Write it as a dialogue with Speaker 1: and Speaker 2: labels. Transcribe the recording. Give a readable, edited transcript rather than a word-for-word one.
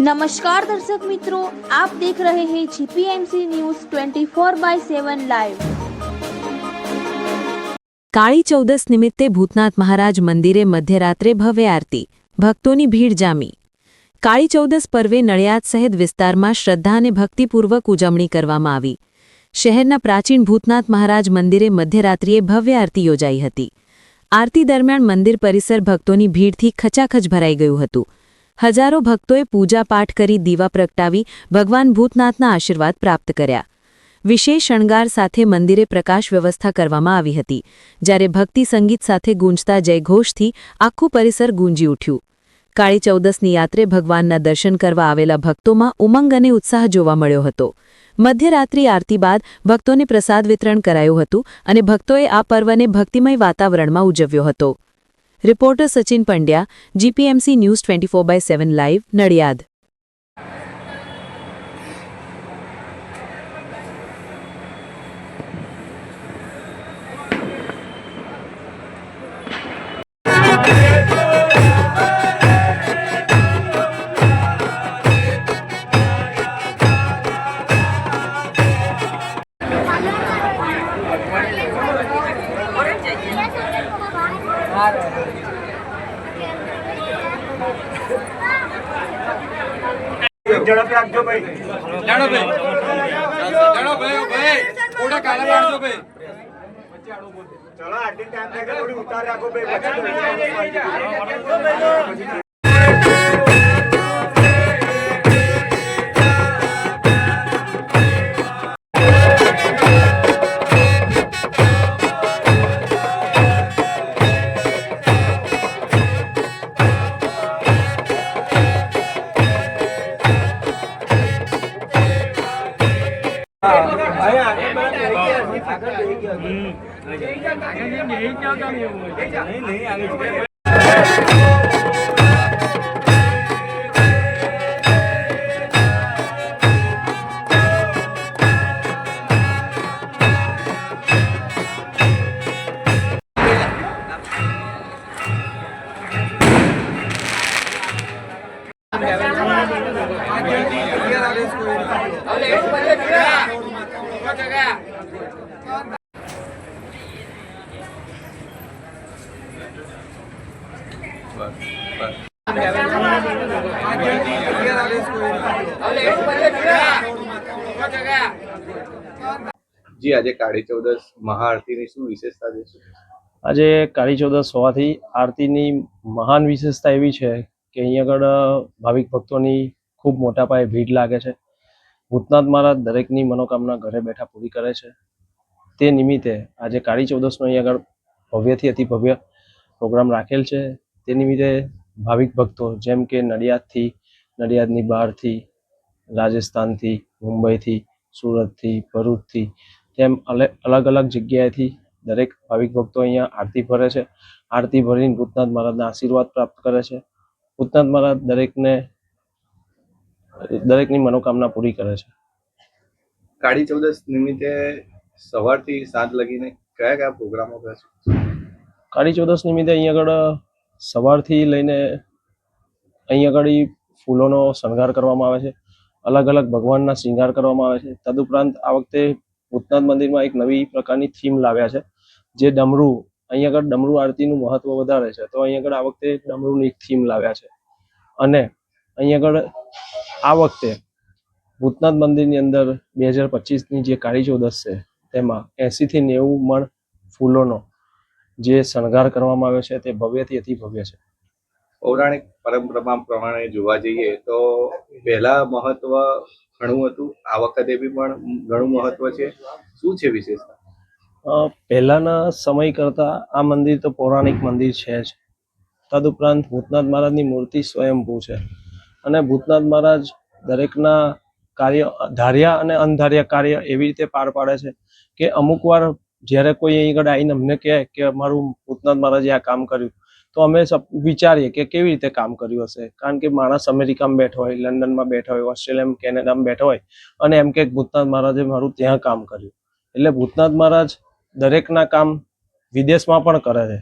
Speaker 1: नमस्कार दर्शक मित्रों, आप देख रहे हैं जीपीएमसी न्यूज 24/7 लाइव।
Speaker 2: કાળી ચૌદસ નિમિત્તે ભૂતનાથ મહારાજ મંદિરે મધ્યરાત્રે ભવ્ય આરતી, ભક્તોની ભીડ જામી। કાળી ચૌદસ પર્વે નડિયાદ સહિત વિસ્તારમાં શ્રદ્ધા અને ભક્તિપૂર્વક ઉજવણી કરવામાં આવી। શહેરના પ્રાચીન ભૂતનાથ મહારાજ મંદિરે મધ્યરાત્રિએ ભવ્ય આરતી યોજાઈ હતી। આરતી દરમિયાન મંદિર પરિસર ભક્તોની ભીડથી ખચાખચ ભરાઈ ગયું હતું। હજારો ભક્તોએ પૂજા પાઠ કરી દીવા પ્રગટાવી ભગવાન ભૂતનાથના આશીર્વાદ પ્રાપ્ત કર્યા। વિશેષ શણગાર સાથે મંદિરે પ્રકાશ વ્યવસ્થા કરવામાં આવી હતી, જ્યારે ભક્તિ સંગીત સાથે ગૂંજતા જયઘોષથી આખું પરિસર ગૂંજી ઉઠ્યું। કાળી ચૌદસની યાત્રે ભગવાનના દર્શન કરવા આવેલા ભક્તોમાં ઉમંગ અને ઉત્સાહ જોવા મળ્યો હતો। મધ્યરાત્રિ આરતી બાદ ભક્તોને પ્રસાદ વિતરણ કરાયું હતું અને ભક્તોએ આ પર્વને ભક્તિમય વાતાવરણમાં ઉજવ્યો હતો। Reporter Sachin Pandya, जीपीएमसी news 24/7 live, Nadiad.
Speaker 3: झड़प रखो भाई, जानो भाई, जानो भाई, भाई, थोड़ा काला मार दो भाई। चलो आटी टाइम देकर थोड़ी उतार रखो भाई,
Speaker 4: जी आज काળી चौदस महाआरती शू विशेषता है?
Speaker 5: आज काળી चौदस होवाथी आरती महान विशेषता एवी है कि अहीं आगळ भाविक भक्तों खूब मोटा पाये भीड़ लागे छे। भूतनाथ महाराज दरेकनी मनोकामना घरे बैठा पूरी करे छे। ते निमित्ते आज काળી चौदसनो अहीं आगळ भव्यथी अति भव्य प्रोग्राम राखेल छे। ते निमित्ते भाविक भक्तों जेम के नडियादथी, नडियादनी बहारथी, राजस्थानथी, मुंबईथी, सूरतथी, भरूचथी तेम अलग अलग जग्याएथी दरेक भाविक भक्तों अहींया आरती भरे छे। आरती भरीने भूतनाथ महाराजना आशीर्वाद प्राप्त करे छे। भूतनाथ महाराज दरेकनी मनोकामना पूरी करे छे।
Speaker 4: काળી चौदस निमित्ते सवारथी साँज लगीने कया कया प्रोग्रामो करे छे?
Speaker 5: काળી चौदस निमित्ते अहीं आगळ सवारथी लईने अहीं आगळ फूलोनो शणगार करवामां आवे छे। अलग अलग भगवानना श्रृंगार करवामां आवे छे। तदुपरांत आ वखते भूतनाथ मंदिरमां एक नवी प्रकारनी थीम लाव्या छे, जे डमरू अहीं आगळ डमरू आरतीनुं महत्व वधारे छे। तो अहीं आगळ आ वखते डमरूनी एक थीम लाव्या छे अने अहीं आगळ आ वखते भूतनाथ मंदिरनी अंदर 2025 ની જે કાળી ચૌદસ છે તેમાં 80 થી 90 મણ ફૂલોનો જે શણગાર કરવામાં આવ્યો છે તે ભવ્યથી અતિ ભવ્ય છે।
Speaker 4: पौराणिक परंपरा प्रमाणे जोवा जईए तो पहला महत्व घणुं हतुं, आ वखते बी पण घणुं महत्व छे। शुं छे विशेषता?
Speaker 5: પહેલાના સમય કરતા આ મંદિર તો પૌરાણિક મંદિર છે જ। તદુપરાંત ભૂતનાથ મહારાજની મૂર્તિ સ્વયંભૂ છે અને ભૂતનાથ મહારાજ દરેકના કાર્ય ધાર્યા અને અનધાર્યા કાર્ય એવી રીતે પાર પાડે છે કે અમુક વાર જ્યારે કોઈ અહીં આગળ આવીને અમને કહે કે અમારું ભૂતનાથ મહારાજે આ કામ કર્યું તો અમે વિચારીએ કે કેવી રીતે કામ કર્યું હશે, કારણ કે માણસ અમેરિકામાં બેઠો હોય, લંડનમાં બેઠો હોય, ઓસ્ટ્રેલિયામાં, કેનેડામાં બેઠો હોય અને એમ કે ભૂતનાથ મહારાજે મારું ત્યાં કામ કર્યું। એટલે ભૂતનાથ મહારાજ દરેકના કામ વિદેશમાં પણ કરે છે।